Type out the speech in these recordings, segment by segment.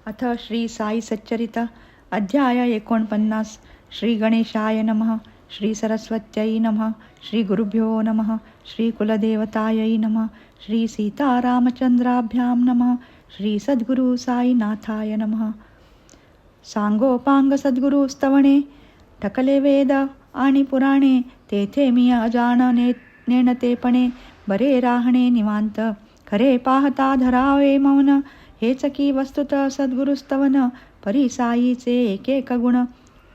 अथ श्री साई सच्चरित अध्याय 49. श्री गणेशाय नमः. श्री सरस्वत्यै नमः. श्री गुरुभ्यो नमः. श्री कुलदेवतायै नमः. श्री सीतारामचंद्राभ्यां नमः. श्री सद्गुरु साईनाथाय नमः. सांगोपांग सद्गुरु स्तवणे ठकले वेद आणि पुराणे, तेथे मी अजाणने नेणतेपणे बरे राहणे निवांत. खरे पाहता धरावे मौन, हेच की वस्तुत सद्गुरुस्तवन. परी साईचे एक एक गुण,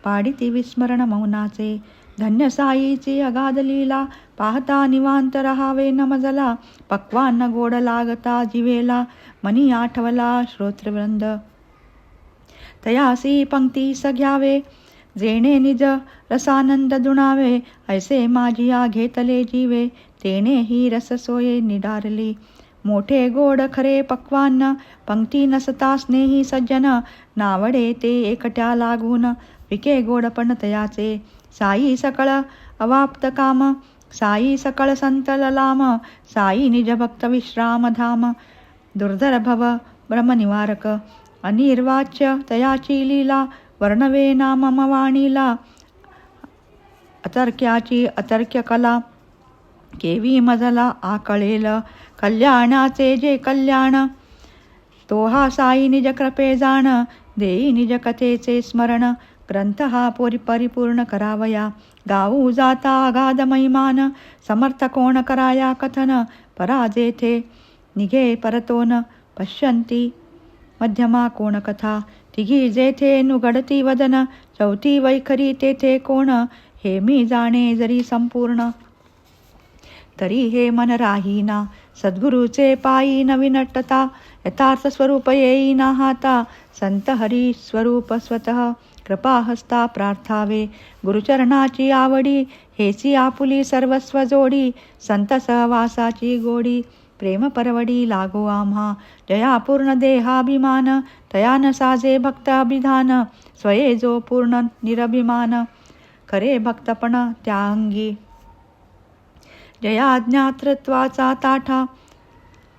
पाडिती विस्मरण मौनाचे. धन्य साईची अगाध लीला, पाहता निवांत रहावे न मजला. पक्वान्न गोड लागता जिवेला, मनी आठवला श्रोत्रवृंद. तयासी पंक्ती सघ्यावे, जेणे निज रसानंद दुणावे. ऐसे माझिया घेतले जीवे, तेणे ही रस सोये निडारली. मोठे गोड खरे पक्वान्न, पंक्ती नसता स्नेही सज्जन. नावडे ते एकट्या लागून, विके गोडपण तयाचे. साई सकळ अवाप्त काम, साई सकळ संत ललाम. साई निज भक्त विश्राम धाम, दुर्धर भव ब्रह्मनिवारक. अनिर्वाच्य तयाची लीला, वर्णवे ना मम वाणीला. अतर्क्याची अतर्क्य कला, केवी मजला आकळेल. कल्याणाचे जे कल्याण, तो हा साई निज कृपे जाण. देई निज कथेचे स्मरण, ग्रंथ हा परिपूर्ण करावया. गाऊ जाता अगाध महिमान, समर्थ कोण कराया कथन. पराजेथे निघे परतोन, पश्यंती मध्यमा कोण कथा. तिघी जेथे नुघडती वदन, चौथी वैखरी तेथे कोण. हे मी जाणे जरी संपूर्ण, तरी हे मन राहीना. सद्गुरूचे पायी नविनटता, यथार्थ स्वरूप येईना हाता. संत हरी स्वरूप स्वतः, कृपा हस्ता प्रार्थावे. गुरुचरणाची आवडी, हेची आपुली सर्वस्व जोडी. संत सहवासाची गोडी, प्रेम परवडी लागो आम्हा. जया पूर्ण देहाभिमान, तयान साजे भक्त अभिधान. स्वये जो पूर्ण निरभिमान, खरे भक्तपण त्या अंगी. जया ज्ञातृत्वाचा ताठा,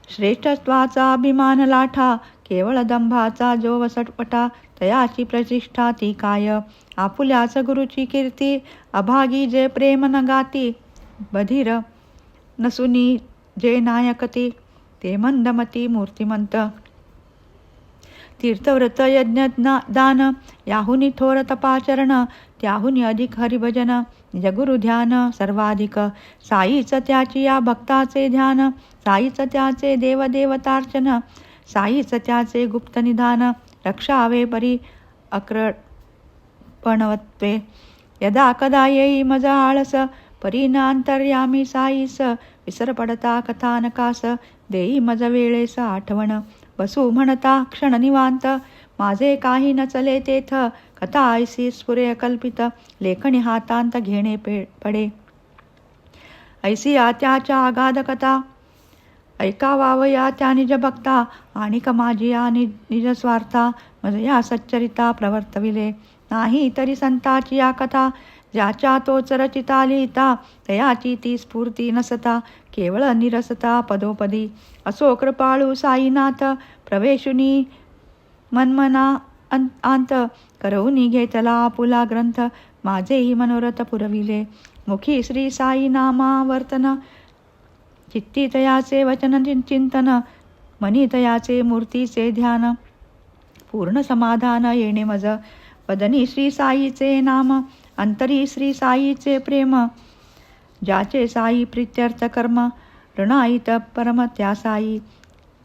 श्रेष्ठत्वाचा अभिमान लाठा. केवळ दंभाचा जो वसटपटा, तयाची प्रतिष्ठा ती काय. आपुल्याच गुरुची कीर्ती, अभागी जे प्रेम न गाती. बधीर नसुनी जे नायकती, ते मंदमती मूर्तिमंत. तीर्थव्रत यज्ञ दान, याहुनी थोर तपाचरण. त्याहुनी अधिक हरिभजन, निजगुरु ध्यान सर्वाधिक. साईच त्याची या भक्ताचे ध्यान, साईच त्याचे देवदेवतार्चन. साईच त्याचे गुप्त निधान, रक्षावे परी अकृपणवत्वे. यदा कदा येई मज आळस, परी न अंतर्यामी साईस. विसर पडता कथानकास, देई मज वेळेस आठवण. बसू म्हणता क्षण निवांत, माझे काही न चले तेथ. कथा ऐसी स्फुरे कल्पित, लेखणी हातांत घेणे पडे. ऐसी त्याच्या अगाध कथा, ऐकावावया त्या निज भक्ता. आणि माझी या निज स्वार्था, मज या सच्चरिता प्रवर्तविले. नाही तरी संताची या कथा, ज्याच्या तोच रचिता लिहिता. तयाची ती स्फूर्ती नसता, केवळ निरसता पदोपदी. असो कृपाळू साईनाथ, प्रवेशुनी मनमना अंत. करवूनी घेतला आपुला ग्रंथ, माझेही मनोरथ पुरविले. मुखी श्री साई नामावर्तन, चित्ती तयाचे वचन चिंतन. मनी तयाचे मूर्तीचे ध्यान, पूर्ण समाधान येणे मज. वदनी श्री साईचे नाम, अंतरी श्री साईचे प्रेम. ज्याचे साई प्रीत्यर्थ कर्म, ऋणाईत परम त्या साई.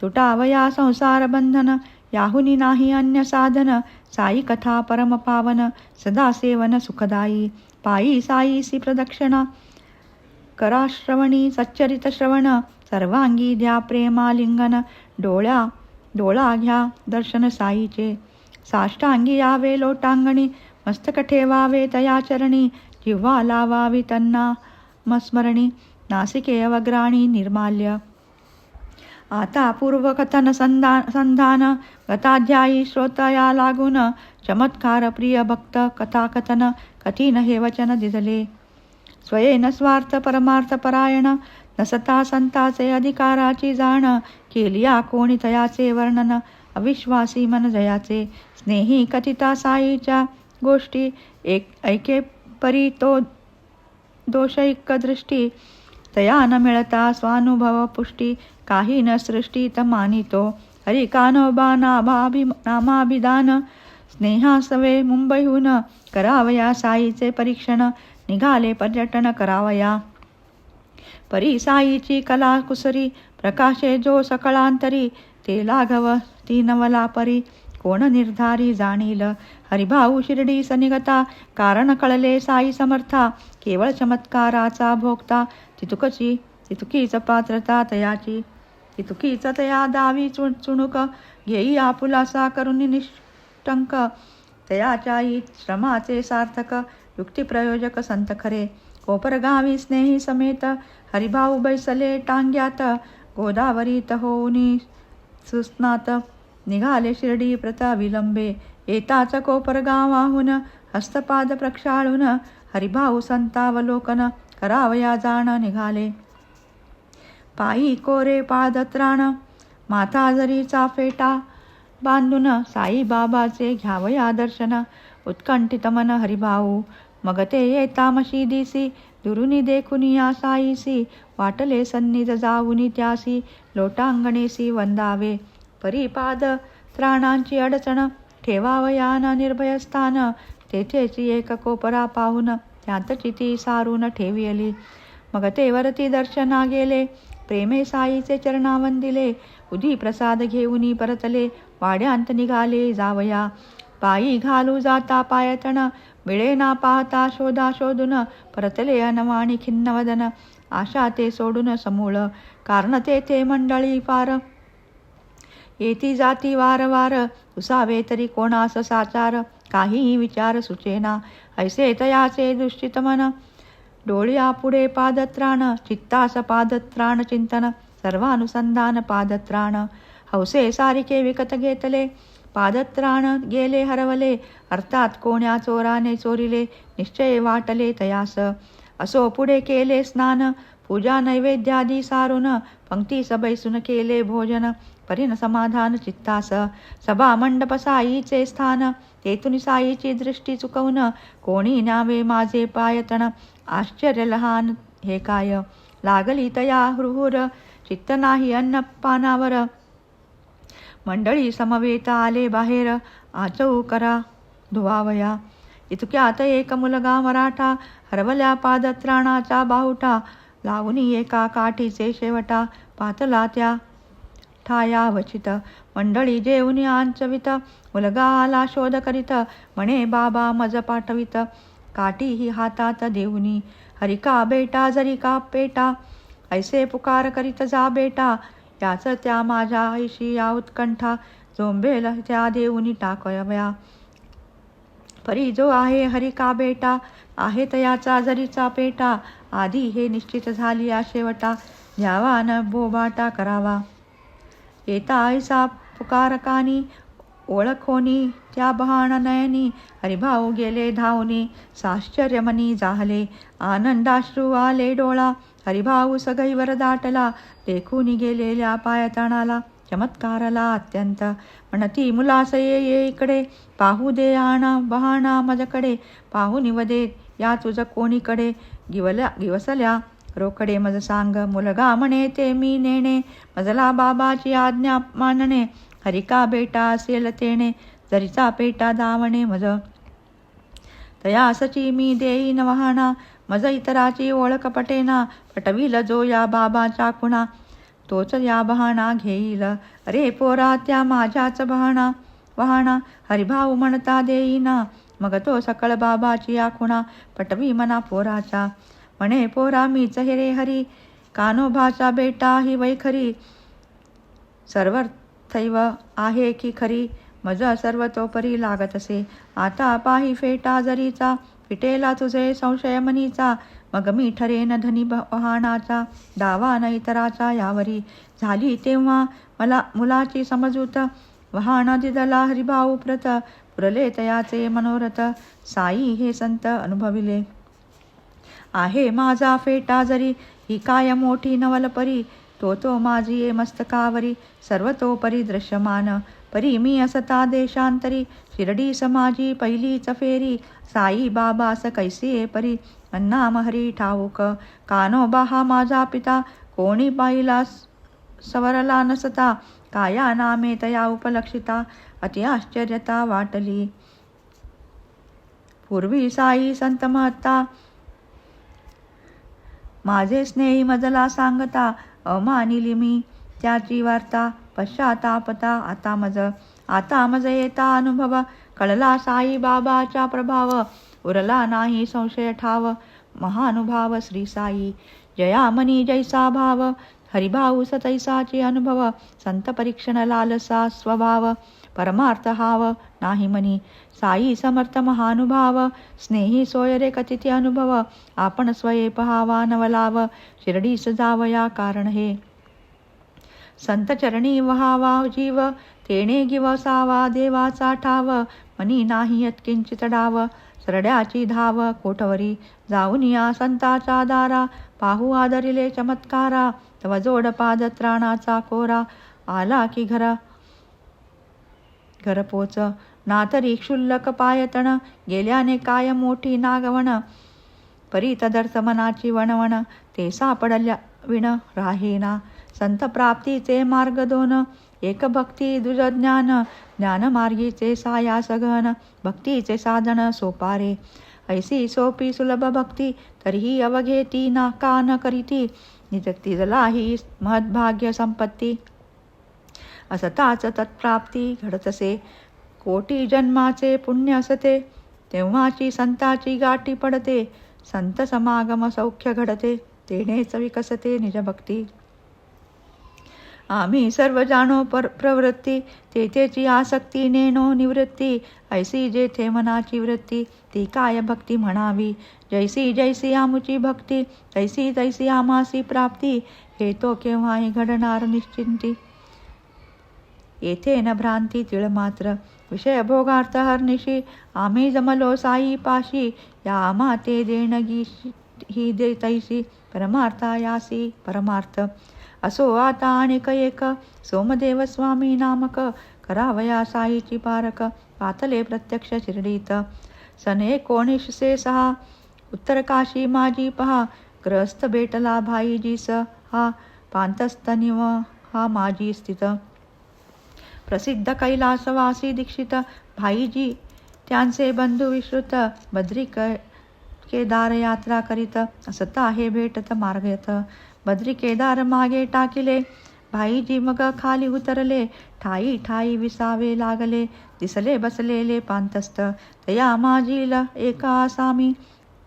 तुटावया संसार बंधन, याहुनी नाही अन्य साधन. साई कथा परम पावन, सदा सेवन सुखदायी. पायी साईसी प्रदक्षिणा, करा श्रवणी सच्चरित श्रवण. सर्वांगी द्या प्रेमालिंगन, डोळा घ्या दर्शन साईचे. साष्टांगी यावे लोटांगणी, मस्तक ठेवावे तया चरणी. जिव्हा लावावी त्यांना मस्मरणी, नासिके अवग्राणी निर्माल्य. आता पूर्वकथन संधान, गताध्यायी श्रोतया लागून. चमत्कार प्रिय भक्त कथाकथन, कठीण हे वचन दिसले. स्वये न स्वार्थ परमार्थ परायण, नसता संताचे अधिकाराची जाण. केलिया कोणी तयाचे वर्णन, अविश्वासी मन जयाचे. स्नेही कथिता साईच्या गोष्टी, ऐके परी तो दोषैक दृष्टी. तया न मिळता स्वानुभव पुष्टी, काही न सृष्टीत मानितो. हरी कान्होबा नामाभिधान, स्नेहासवे मुंबईहून करावया साईचे परीक्षण. निघाले पर्यटन करावया परी साईची कला कुसरी. प्रकाशे जो सकळांतरी, ते लाघव ती नवला परी. कोण निर्धारी जाणील हरिभाऊ शिर्डीस निगता. कारण कळले साई समर्था, केवळ चमत्काराचा भोगता. तितुकीच पात्रता तयाची, तितुकीच तया दावी चुणूक. घेई आपुलासा करुणी निष्टंक, तयाच्याई श्रमाचे सार्थक. युक्तिप्रयोजक संत खरे, कोपरगावी स्नेही समेत. हरिभाऊ बैसले टांग्यात, गोदावरीत होऊनी सुस्नात. निघाले शिर्डी प्रता विलंबे, येताच कोपरगावाहून हस्तपाद प्रक्षाळून. हरिभाऊ संतावलोकन, करावया जाण निघाले. पायी कोरे पादत्राण, माथा जरीचा फेटा बांधून. साईबाबाचे घ्यावया दर्शन, उत्कंठित मन हरिभाऊ. मग ते येता मशिदीसी, दुरुनी देखुनिया साईसी. वाटले सन्निध जाऊनी त्यासी, लोटांगणेसी वंदावे. परिपाद त्राणांची अडचण, ठेवावया न निर्भय स्थान. तेथेची एक कोपरा पाहून, त्यातची ती सारून ठेविली. मग ते वरती दर्शना गेले, प्रेमे साईचे चरणा वंदिले. उदी प्रसाद घेऊनी परतले, वाड्यांत निघाले जावया. पायी घालू जाता पायतण, मिळेना पाहता शोधा शोधून. परतले अनवाणी खिन्नवदन, आशा ते सोडून समूळ. कारण तेथे मंडळी फार, येती जाती वारंवार. उसावे तरी कोणास साचार, काहीही विचार सुचेना. ऐसे तयाचे दुश्चित मन, डोळ्या पुढे पादत्राण. चित्तास पादत्राण चिंतन, सर्वानुसंधान पादत्राण. हौसे सारिके विकत घेतले, पादत्राण गेले हरवले. अर्थात कोण्या चोराने चोरिले, निश्चय वाटले तयास. असो पुढे केले स्नान, पूजा नैवेद्यादी सारून. पंक्तीस बैसून केले भोजन, परीन समाधान चित्तास. सभा मंडप साईचे स्थान, तेथून साईची दृष्टी चुकवून. कोणी न्यावे माझे पायतण, आश्चर्य लहान हे काय. लागली तया हुरहुर, चित्त नाही अन्नपानावर. मंडळी समवेत आले बाहेर, आचऊ करा धुवावया. इतक्यात एक मुलगा मराठा, हरवल्या पादत्राणाचा बाहुटा. लावूनी एका काठीचे शेवटा, पातला त्या ठायावचित. मंडळी जेवून आंचवित, मुलगा आला शोध करीत. म्हणे बाबा मज पाठवित, काठी ही हातात देऊनी. हरिका बेटा जरिका पेटा, ऐसे पुकार करीत जा बेटा. याच त्या माझ्या आईशी या उत्कंठा, झोंबेल त्या देऊनी टाकव्या. परी जो आहे हरिका बेटा, आहे तयाचा जरीचा पेटा. आधी हे निश्चित झाली या शेवटा, द्यावा न बोबाटा करावा. येता ऐसा पुकारकानी, ओळखोनी त्या बहाण नयनी. हरिभाऊ गेले धावनी, साश्चर्य मनी जाहले. आनंदाश्रू आले डोळा, हरिभाऊ सगैवर दाटला. देखून गेलेल्या पायतणाला, चमत्कारला अत्यंत. म्हणती मुलास ये इकडे, पाहू दे आणा बहाणा मजकडे. पाहून वदे या तुझ कोणीकडे, गिवसल्या रोकडे मज सांग. मुलगा म्हणे ते मी नेणे, मजला बाबाची आज्ञा मानणे. हरिका बेटा असेल तेणे, जरीचा पेटा दावणे मज. तयासची मी देईन वहाणा, मज इतराची ओळख पटेना. पटविल जो या बाबाच्या खुणा, तोच या बहाणा घेईल. अरे पोरा त्या माझ्याच वहाणा, हरिभाऊ म्हणता देईना. मग तो सकळ बाबाची या खुणा, पटवी मना पोराचा. म्हणे पोरा मीच रे हरी, कान्होबाचा बेटा ही वैखरी. सर्वथैव आहे की खरी, मज सर्वतोपरी लागतसे. आता पाही फेटा जरीचा, फिटेला तुझे संशय मनीचा. मग मी ठरेन धनी वहाणाचा, दावा न इतराचा यावरी. झाली तेव्हा मला मुलाची समजूत, वहाण दिदला हरिभाऊ प्रत. पुरले तयाचे मनोरथ, साई हे संत अनुभविले. आहे माझा फेटा जरी, ही काय मोठी नवल परी. तो माझी ये मस्तकावरी, सर्वतोपरी दृश्यमान. परी मी असता देशांतरी शिर्डी समाजी पहिलीच फेरी साई बाबास कैसी परी अन्नाम हरी ठाऊक कानोबा हा माझा पिता कोणी पाहिला सवरला नसता काया नामे तया उपलक्षिता अति आश्चर्यता वाटली. पूर्वी साई संत महत्ता माझे स्नेही मजला सांगता अमानिली मी त्याची वार्ता पश्चातापता आता मज येता अनुभव कळला साई बाबाचा प्रभाव उरला नाही संशय ठाव महानुभाव श्री साई जयामनी जैसा भाव हरिभाऊ सतैसाचे अनुभव संत परीक्षण लालसा स्वभाव परमार्थ हाव नाही मनी साई समर्थ महानुभाव स्नेही सोयरे कथित अनुभव आपण स्वये पहावा नवलाव शिर्डीस जावया कारण हे संत चरणी वहावा जीव तेणे गिवसावा देवाचा ठाव मनी नाही यत्किंचित डाव सरड्याची धाव कोठवरी जाऊन या संताचा दारा पाहू आदरिले चमत्कारा तव जोड पाद त्राणाचा कोरा आला की घर पोच नातरी क्षुल्लक पायतण गेल्याने काय मोठी नागवण परी तदर्थ मनाची वणवण ते सापडल्या विण राहेना संत प्राप्तीचे मार्ग दोन एक भक्ती दुज ज्ञान ज्ञानमार्गीचे सायास गहन भक्तीचे साधन सोपारे ऐसी सोपी सुलभ भक्ती तरीही अवघेती नाका न करीती निजक्ती जलाही महद्भाग्य संपत्ती असताच तत्प्राप्ती घडतसे कोटी जन्माचे पुण्य असते तेव्हाची संताची गाठी पडते संत समागम सौख्य घडते तेनेच विकसते निजभक्ती आम्ही सर्व जाणो प्रवृत्ती तेथेची आसक्ती नेणो निवृत्ती ऐसी जेथे मनाची वृत्ती ती काय भक्ती म्हणावी जैसी जैसी आमुची भक्ती तैसी तैसी आमासी प्राप्ती हे तो केव्हाही घडणार निश्चिंती येथे न भ्रांती तिळ मात्र विषय भोगार्थ हरनिशी आम्ही जमलो साई पाशी या आम्हा ते देणगी ही दे तैसी परमार्था यासी परमार्थ असो आता अनेक एक सोमदेव स्वामी नामक करावया साईची पारक पातले प्रत्यक्ष शिर्डीत सन 1906 उत्तर काशी माझी पहा ग्रस्त भेटला भाईजीस हा पांतस्थ निव हा माझी स्थित प्रसिद्ध कैलासवासी दीक्षित भाईजी त्यांचे बंधू विश्रुत बद्री केदार यात्रा करीत असता हे भेटत मार्गयत बद्री केदार मागे टाकिले भाईजी मग खाली उतरले ठाई ठाई विसावे लागले दिसले बसलेले पांतस्थ तया माझील एका आसामी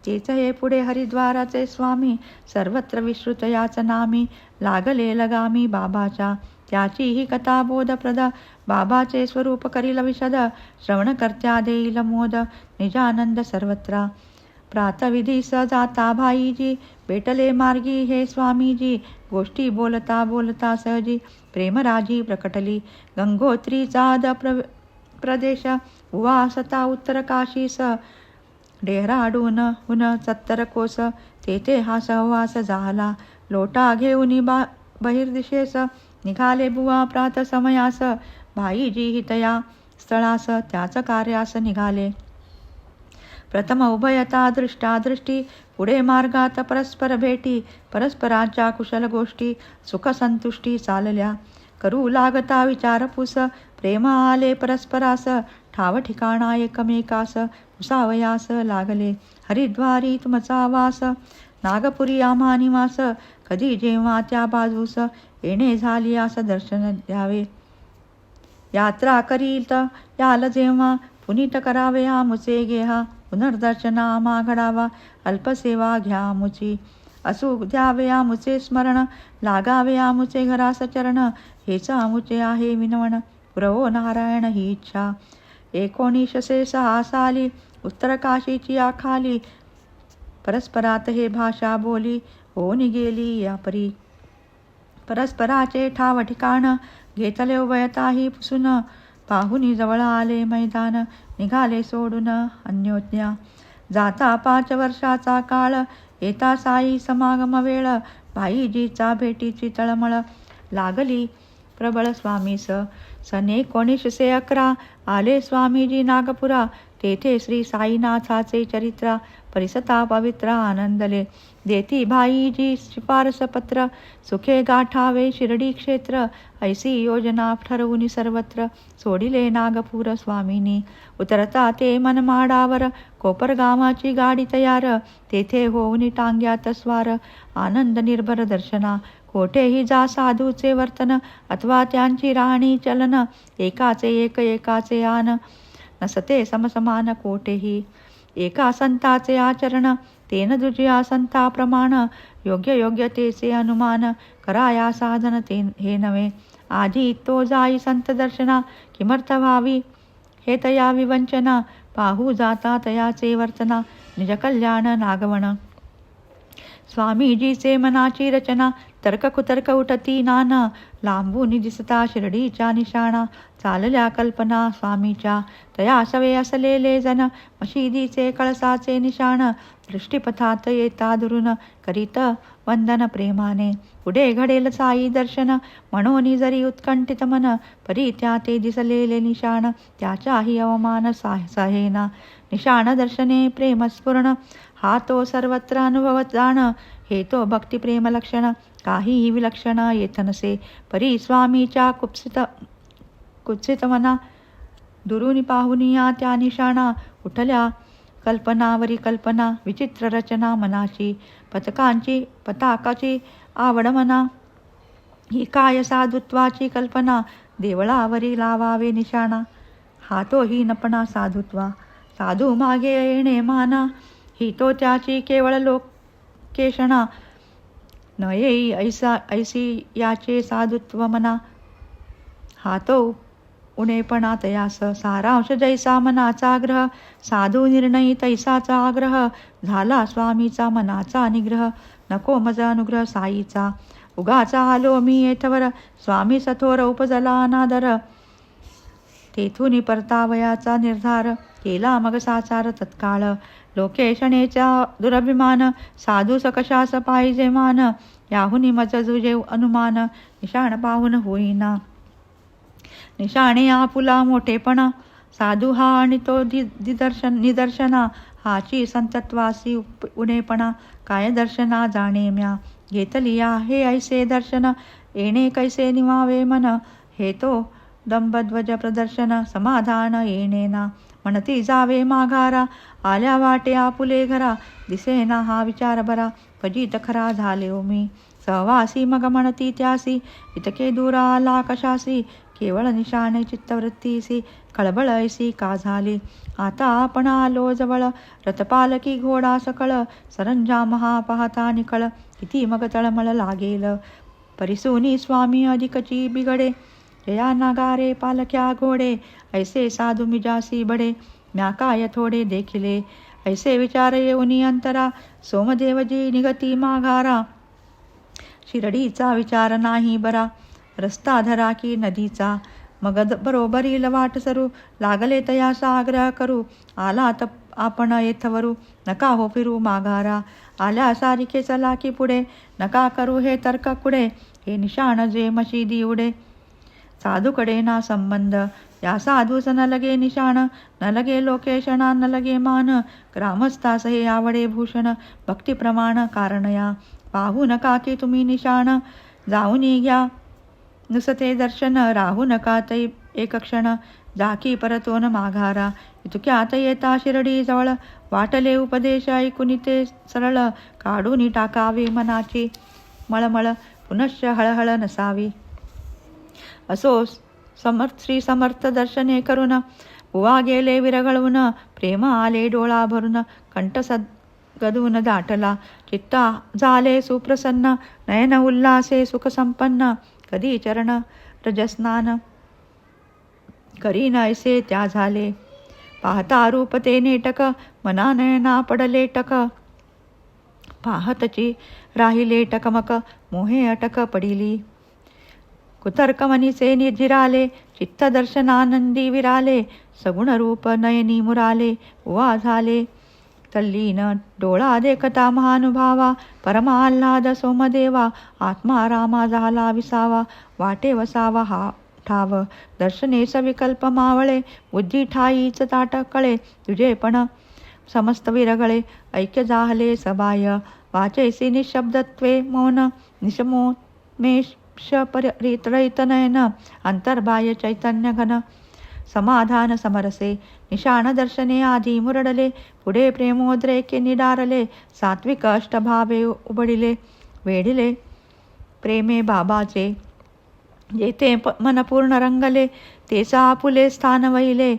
तेच हे पुढे हरिद्वाराचे स्वामी सर्वत्र विश्रुत याच नामी लागले लगामी बाबाच्या त्याची ही कथा बोधप्रद बाबाचे स्वरूप करील विशद श्रवणकर्त्या देईल मोद निजानंद सर्वत्र प्रातविधीस जाता भाईजी भेटले मार्गी हे स्वामीजी गोष्टी बोलता बोलता सहजी प्रेमराजी प्रकटली गंगोत्रीचा प्रदेश उवासता उत्तर काशीस डेहराडून हुन 70 कोस तेथे हा सहवास झाला लोटा घेऊन बहिर्दिशेस निघाले बुवा प्रात समयास भाईजी हितया स्थळास त्याच कार्यास निघाले प्रथम उभयता दृष्टी पुढे मार्गात परस्पर भेटी परस्पराच्या कुशल गोष्टी सुख संतुष्टी चालल्या करू लागता विचारपूस प्रेम आले परस्परास ठाव ठिकाणा एकमेकास उसावयास लागले हरिद्वारी तुमचा वास नागपुरी आम्हा निवास कधी जेव्हा त्या बाजूस येणे झालियास दर्शन द्यावे यात्रा करीत याल जेव्हा पुनीत करावे आमुचे गेहा पुनर्दर्शन आम्हा घडावा अल्पसेवा घ्या आमुची असू द्यावे आमुचे स्मरण लागावे आमुचे घरास चरण हेच आमुचे आहे विनवण पुरवो नारायण ही इच्छा 1906 साली उत्तर काशीची आखाली परस्परात हे भाषा बोली होऊन गेली या परी परस्पराचे ठाव ठिकाण घेतले उभयताही पुसून पाहुनी जवळ आले मैदान निघाले सोडून अन्योन्या जाता 5 वर्षाचा काळ येता साई समागम वेळ भाईजीचा भेटीची तळमळ लागली प्रबळ स्वामीस. सन 1911 आले स्वामीजी नागपुरा. तेथे श्री साईनाथाचे चरित्र परिसता पवित्र आनंदले. देती भाईजी शिफारस पत्र. सुखे गाठावे शिर्डी क्षेत्र. ऐसी योजना ठरवून सर्वत्र. सोडिले नागपूर स्वामीनी. उतरता ते मनमाडावर. कोपरगावाची गाडी तयार. तेथे होऊन टांग्यात स्वार. आनंद निर्भर दर्शना. कोठेही जा साधूचे वर्तन. अथवा त्यांची राहणी चलन. एकाचे एक एकाचे आन. नसते समसमान कोठेही. एका संताचे आचरण. तेन दुजया संता प्रमाण. योग्य योग्यतेचे अनुमान. कराया साधन ते हे नव्हे. आधी तो जाई संत दर्शना. किमर्थ व्हावी हे तया विवंचना. पाहू जाता तयाचे वर्तना. निज कल्याण नागवण. स्वामीजीचे मनाची रचना. तर्क कुतर्क उठती नाना. लांबून दिसता शिर्डीच्या निशाणा. चालल्या कल्पना स्वामीच्या. तया सवे असलेले जन. मशिदीचे कळसाचे निशाण. दृष्टीपथात येता दुरून. करीत वंदन प्रेमाने. पुढे घडेल साई दर्शन. म्हणून जरी उत्कंठित मन. परी त्या ते दिसलेले निशाण. त्याच्याही अवमान सहेना. निशाण दर्शने प्रेमस्फुरण. हा तो सर्वत्र अनुभवत जाण. हे तो भक्तिप्रेम लक्षण. काहीही विलक्षण येथ नसे. परी स्वामीच्या कुत्सित मना. दुरून पाहुनिया त्या निशाणा. उठल्या कल्पनावरी कल्पना. विचित्र रचना मनाची. पताकाची आवड मना. ही काय साधुत्वाची कल्पना. देवळावरी लावावे निशाणा. हा तो ही नपणा साधुत्वा. साधू मागे येणे माना. ही तो त्याची केवळ लोकेशणा. न येई ऐसी याचे साधुत्व मना. हा तो उणेपणा तयास. सारांश जैसा मनाचा ग्रह. साधू निर्णयी तैसाचा आग्रह. झाला स्वामीचा मनाचा निग्रह. नको मज अनुग्रह साईचा. उगाचा आलो मी येथवर. स्वामी सथोर उपजला अनादर. तेथून परतावयाचा निर्धार. केला मग साचार तत्काळ. लोकेशणेचा दुरभिमान. साधू सकशास पाहिजे मान. याहुनी मज जुजे अनुमान. निशाण पाहून होईना. निशाणे आपुला मोठेपणा. साधू हा आणि तो निदर्शना. हाची संतत्वासी उणेपणा. काय दर्शना जाणे म्या. घेतलिया हे ऐसे दर्शन. येणे कैसे निवावे मन. हे तो दंबध्वज प्रदर्शन. समाधान येणेना. म्हणती जावे माघारा. आल्या वाटे आपुले घरा. दिसेना हा विचार बरा. फजित खरा झाले मी. सहवासी मग म्हणती त्यासी. इतके दूर आला कशासी. केवळ निशाणे चित्तवृत्तीसी. खळबळ ऐसी का झाली. आता आपण आलो जवळ. रथपालकी घोडा सकळ. सरंजाम हा पाहता निखळ. किती मग तळमळ लागेल. परिसुनी स्वामी अधिकची बिघडे. जया नागारे पालख्या घोडे. ऐसे साधू मिजासी बडे. म्या काय थोडे देखिले. ऐसे विचार येऊनी अंतरा. सोमदेवजी निगती माघारा. शिर्डीचा विचार नाही बरा. रस्ता धरा की नदीचा. मग बरोबरील वाट सरू. लागले तयासा आग्रह करू. आला आपण येथवरू. नका हो फिरू माघारा. आल्या सारिखे चला की पुढे. नका करू हे तर्क कुडे. हे निशाण जे मशिदी उडे. साधूकडे ना संबंध. या साधूस न लगे निशाण. न लगे लोकेशणा न लगे मान. ग्रामस्थास हे आवडे भूषण. भक्तिप्रमाण कारण या. पाहू नका की तुम्ही निशाण. जाऊन घ्या नुसते दर्शन. राहू नका तै एक क्षण. जाकी परतोन माघारा. इतक्यात येता शिर्डी जवळ. वाटले उपदेश ऐकुनी ते सरळ. काढून टाकावे मनाची मळमळ. पुनश्च हळहळ नसावी. असो श्री समर्थ दर्शने करून. बुवा गेले विरघळून. प्रेम आले डोळा भरून. कंठ गदून दाटला. चित्ता झाले सुप्रसन्न. नयन उल्हासे सुखसंपन्न. कधी चरण रजस्नान करीन ऐसे त्या झाले. पाहता रूप ते नेटक. मना नयना पडले टक. पाहतची राहिले टकमक. मोहे अटक पडिली. कुतर्क मनीचे निर्जिराले. चित्त दर्शनानंदी विराले. सगुण रूप नयनी मुराले. उवा झाले तल्लीन डोळा देखता महानुभावा, परमाल्हाद सोमदेवा, आत्मा रामा झाला विसावा, वाटे वसावा हा ठाव, दर्शनेस विकल्प मावळे, बुद्धी ठाईच ताटकळे, तुझे पण समस्त विरगळे, ऐक्य जाहले सबाय, वाचैसी निशब्दत्वे मौन, निशमोन्मेष परितनयन, अंतर्बाह्य चैतन्य घन, समाधान समरसे, निशान दर्शने आधी मुरडले, पुढे प्रेमोद्रेके निडारले, सात्विक अष्टभावे उबडिले, वेढिले प्रेमे बाबाचे, जेथे मन पूर्ण रंगले, तेचा आपुले स्थान वहिले,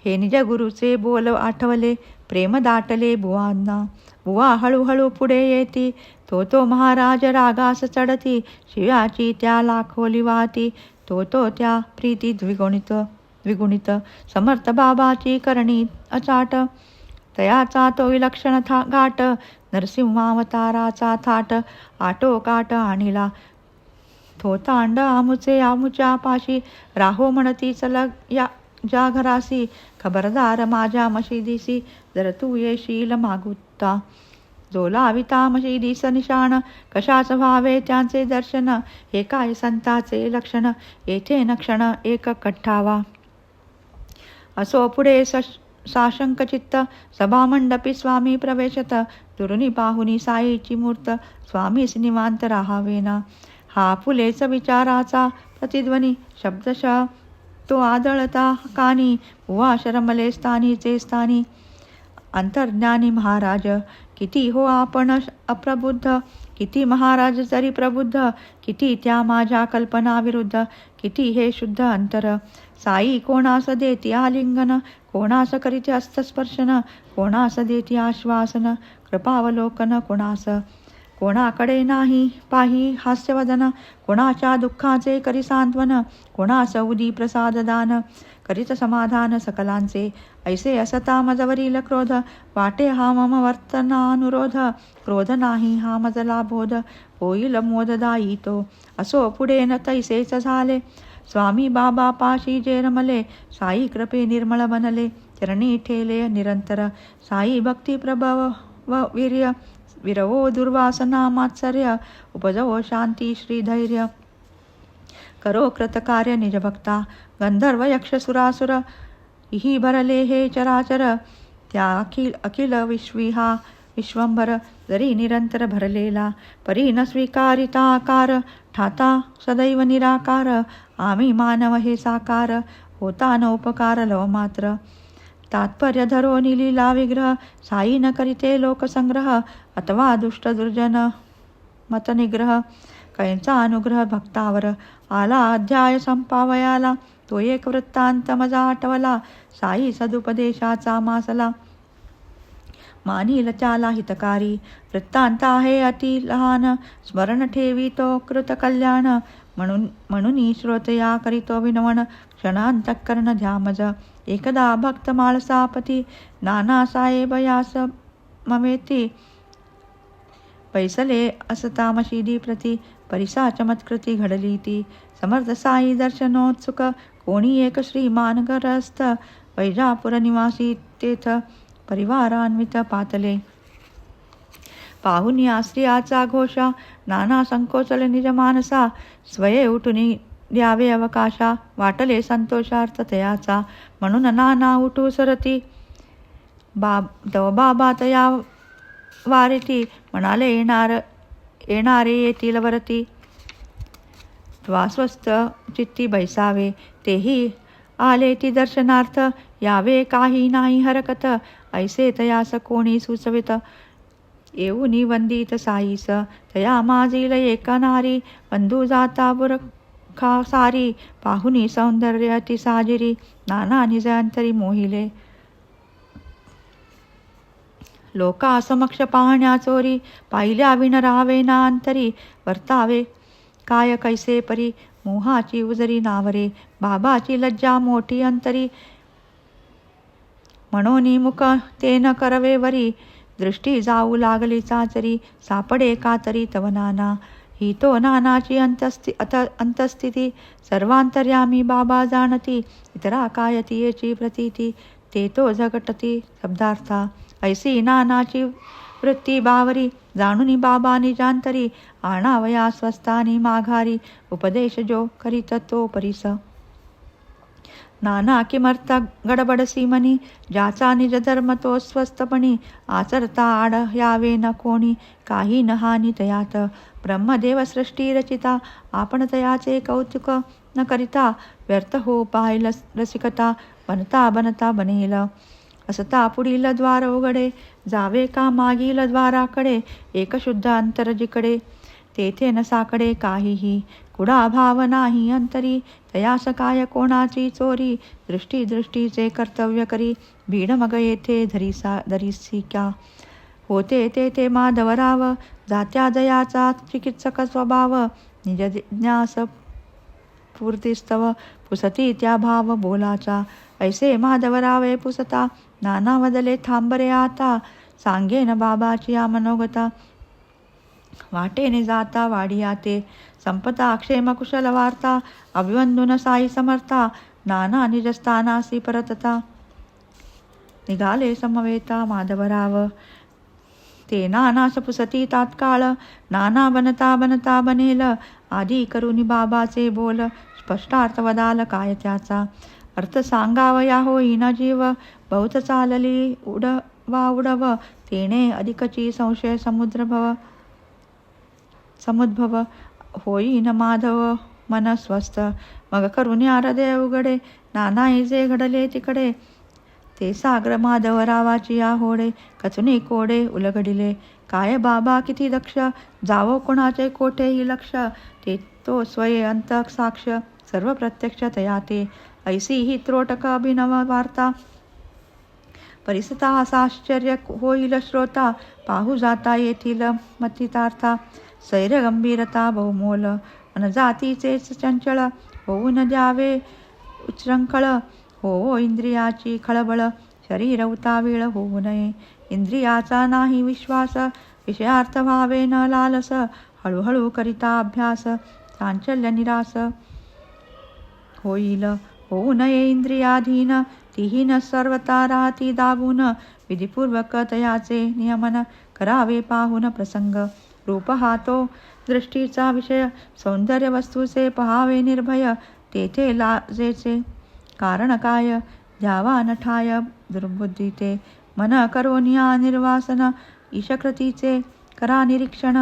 हे निज गुरुचे बोल आठवले, प्रेम दाटले बुवांना, बुवा हळूहळू पुढे येती, तो महाराज रागास चढती, शिव्याची त्या लाखोली वाहती, तो त्या प्रीती द्विगुणित, समर्थ बाबाची करणी अचाट, तयाचा तो विलक्षण घाट, नरसिंहावताराचा थाट, आटोकाट आणिला तो तांड आमुचे आमुच्या पाशी, राहो म्हणती चल या ज्या घरासी, खबरदार माझ्या मशिदीसी, जर तू येशील मागुत्ता, जो लाविता मशिदीस निशाण, कशाच व्हावे त्यांचे दर्शन, हे काय संताचे लक्षण, येथे नक्षण एक कठ्ठावा, असो पुढे साशंक चित्त, सभामंडपी स्वामी प्रवेशत, दुरुनी पाहुनी साईची मूर्त, स्वामीस निवांत राहावेना, हा फुलेच विचाराचा प्रतिध्वनी, शब्दशः तो आदळता कानी, बुवा शरमले स्थानीचे स्थानी, अंतर्ज्ञानी महाराज, किती हो आपण अप्रबुद्ध, किती महाराज जरी प्रबुद्ध, किती त्या माझ्या कल्पना विरुद्ध, किती हे शुद्ध अंतर, साई कोणास देती आलिंगन, कोणास करीते हस्तस्पर्शन, कोणास देती आश्वासन, कृपावलोकन कोणास, कोणाकडे नाही पाही हास्यवदन, कोणाच्या दुःखाचे करी सांत्वन, कोणास उदी प्रसाद दान, करीत समाधान सकलांचे, ऐसे असता मजवरील क्रोध, वाटे हा मम वर्तनानुरोध, क्रोध नाही हा मजला बोध, होईल मोददायी तो, असो पुढे न तैसेच झाले, स्वामी बाबा पाशी जे रमले, साई कृपे निर्मळ बनले, चरणी ठेले निरंतर, साई भक्ती प्रभव व वीर्य, विरवो दुर्वासना मात्सर्य, उपजवो शांती श्रीधैर्य, करो कृतकार्य निजभक्ता, गंधर्व यक्ष सुरासुर, ही भरले हे चराचर, त्या अखिल विश्विहा विश्वंभर, जरी निरंतर भरलेला, परी न स्वीकारिता आकार, ठाता सदैव निराकार, आम्ही मानव हे साकार, होता न उपकार लव मात्र, तात्पर्य धरो निलीला विग्रह, साई न करीते लोकसंग्रह, अथवा दुष्ट दुर्जन मतनिग्रह, कैंचा अनुग्रह भक्तावर, आला अध्याय संपावयाला, तो एक वृत्तांत मजा आठवला, साई सदुपदेशाचा मासला, मानील त्याला हितकारी, वृत्तांत आहे अति लहान, स्मरण ठेवी तो कृत कल्याण, म्हणून श्रोतया करीतो विनवण, क्षणांतकरण ध्यामज, एकदा भक्त माळसापती, नाना साहेब यास ममेती, पैसले असता मशिदी प्रती, परिसा चमत्कृती घडली ती, समर्थ साई दर्शनोत्सुक, कोणी एक श्रीमान गरस्थ, वैजापूर निवासी तेथ परिवारान्वित पातले, पाहुन या स्त्रियाचा घोषा, नाना संकोचल निज मानसा, स्वये उठुनी द्यावे अवकाशा, वाटले संतोषार्थ तयाचा, म्हणून नाना उठू सरती, बाबा तया वारिती, म्हणाले येणारे येतील वरती, त्वास्वस्थ चित्ती बैसावे, तेही आले ती दर्शनार्थ, यावे काही नाही हरकत, ऐसे तयास कोणी सुचवित, येऊनी वंदित साईस, तया माजील एका नारी, बंधू जाता बुरखा सारी, पाहुनी सौंदर्य अति साजिरी, नाना निजांतरी मोहिले, लोका समक्ष पाहण्या चोरी, पाहिल्या विण राहावे ना अंतरी, वर्तावे काय कैसे परी, मोहाची उजरी नावरे, बाबाची लज्जा मोठी अंतरी, म्हणोनी मुख ते न करवे वरी, दृष्टी जाऊ लागली चाचरी, सापडे कातरी तव नाना, ही तो नानाची अंतस्थिती, सर्वांतर्यामी बाबा जाणती, इतरा काय तियेची प्रतीती, ते तो झगटती शब्दार्था, ऐसी नानाची वृत्ती बावरी जाणूनी बाबा निजांतरी आणावया स्वस्थानी माघारी उपदेश जो करीत तो परिस नाना किमर्थ गडबडसी मनी ज्याचा निज धर्म तो स्वस्थपणी आचरता आड यावे न कोणी काही न हानी तयात ब्रह्मदेव सृष्टी रचिता आपण तयाचे कौतुक न करिता व्यर्थ हो पाहिल रसिकता बनता बनता बनेल असता पुढील द्वार उघडे जावे का मागील द्वाराकडे एक शुद्ध अंतर जिकडे तेथे नसाकडे काहीही कुडा भाव नाही अंतरी तयास काय कोणाची चोरी दृष्टी दृष्टीचे कर्तव्य करी भीड मग येथे धरीसी क्या होते ते माधवराव जात्या जयाचा चिकित्सक स्वभाव निज जिज्ञास पूर्तीस्तव पुसती त्या भाव बोलाचा ऐसे माधवरावे पुसता नाना बदले थांबरे आता सांगेन बाबाची मनोगता वाटेने जाता वाडी आते संपता क्षेम कुशल वार्ता अभिवंदून साई समर्था नाना निजस्थानासी परतता निघाले समवेता माधवराव ते नानास पुसती तात्काळ नाना बनता बनता बनेल आधी करुनी बाबाचे बोल स्पष्टार्थ वदाल काय त्याचा अर्थ सांगावया होईना जीव बहुत चालली उडव तेणे अधिकची संशय समुद्भव होईन माधव मन स्वस्थ मग करुणी हृदय उघडे नाना जे घडले तिकडे ते सागर माधवरावाची होडे कचुनी कोडे उलगडिले काय बाबा किती दक्ष जावो कोणाचे कोठेही लक्ष ते तो स्वये अंतक साक्ष सर्व प्रत्यक्ष तयाते ऐसी ही त्रोटक अभिनव वार्ता परिसता आश्चर्य होईल श्रोता पाहू जाता येथील मतितार्था सैर गंभीरता बहुमोल अन जातीचे चंचळ होऊ न द्यावे उच्चृंखळ हो इंद्रियाची खळबळ शरीर उतावीळ होऊ नये इंद्रियाचा नाही विश्वास विषयार्थ व्हावे न लालस हळूहळू करिता अभ्यास चांचल्य निरास होईल होऊ नये इंद्रियाधीन तिहीन सर्वता राहती दाबून विधिपूर्वक तयाचे नियमन करावे पाहून प्रसंग रूप हा तो दृष्टीचा विषय सौंदर्य वस्तूचे पहावे निर्भय तेथे लाजेचे कारण काय द्यावा नठाय दुर्बुद्धीते मन करोनिया निर्वासन ईशकृतीचे करा निरीक्षण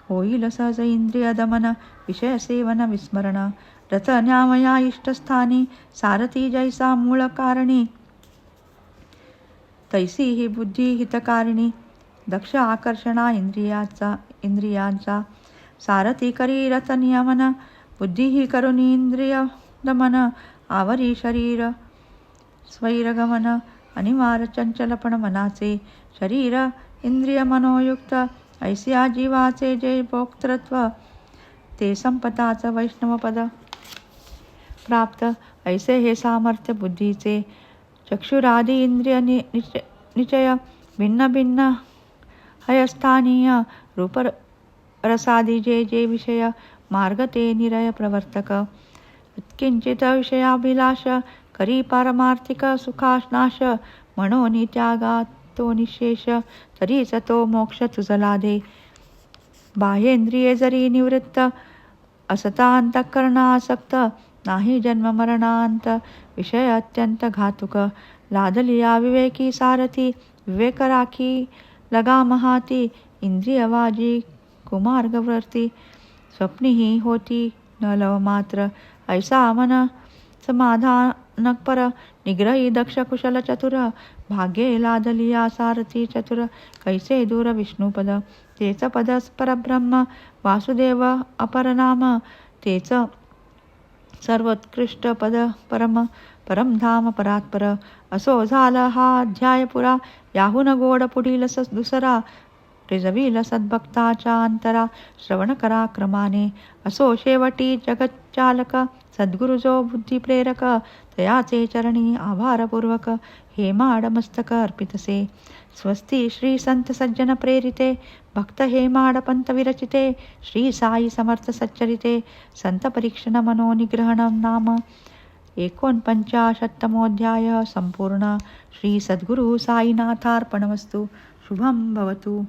होईल सहज इंद्रिय दमन विषय सेवन विस्मरण रथ न्यामया इष्टस्थानी सारथी जैसा मूळ कारणी तैसी ही बुद्धी हितकारिणी दक्ष आकर्षणा इंद्रियांचा सारथी करी रथ नियमन बुद्धी ही करुणी इंद्रिय दमन आवरी शरीर स्वैरगमन अनिवार्य चंचलपण मनाचे शरीर इंद्रिय मनोयुक्त ऐसिया जीवाचे जे भोक्तृत्व ते संपताच वैष्णवपद प्राप्त ऐसे हे सामर्थ्य बुद्धीचे चक्षुरादी इंद्रिय निचय भिन्न भिन्न हयस्थानीय रूप रसादी जे विषय मार्ग ते निरय प्रवर्तक किंचित विषयाभिलाष करी पारमार्थिक सुखानाश म्हणून त्यागा तो निशेष तरीच तो मोक्ष तुझला दे बाह्येंद्रिये जरी निवृत्त असता अंतःकरणासक्त नाही जन्म मरणांत विषय अत्यंत घातुक लादलिया विवेकी सारथी विवेक राखी लगाम हाती इंद्रियवाजी कुमार्गवर्ती स्वप्नीही होती न लव मात्र ऐसा मन समाधान पर निग्रही दक्ष कुशल चतुर भाग्ये लादलिया सारथी चतुर कैसे दूर विष्णुपद तेच पद परब्रह्म वासुदेव अपरनाम तेच सर्वोत्कृष्ट पद परमधाम परात्पर असो झाला हा अध्याय पुरा याहून गोड पुढील दुसरा रिजवील सद्भक्ताच्या अंतरा श्रवण करा क्रमाने असो शेवटी जगच्चालक सद्गुरु जो बुद्धी प्रेरक तयाचे चरणी आभारपूर्वक हे माड मस्तक अर्पितसे स्वस्ती श्री संत सज्जन प्रेरिते भक्त हे माड पंत विरचिते श्री साई समर्थ सच्चरिते संत परीक्षण मनोनिग्रहण नाम 49तमोऽध्याय संपूर्ण. श्री सद्गुरु साईनाथार्पणमस्तु. शुभं भवतु.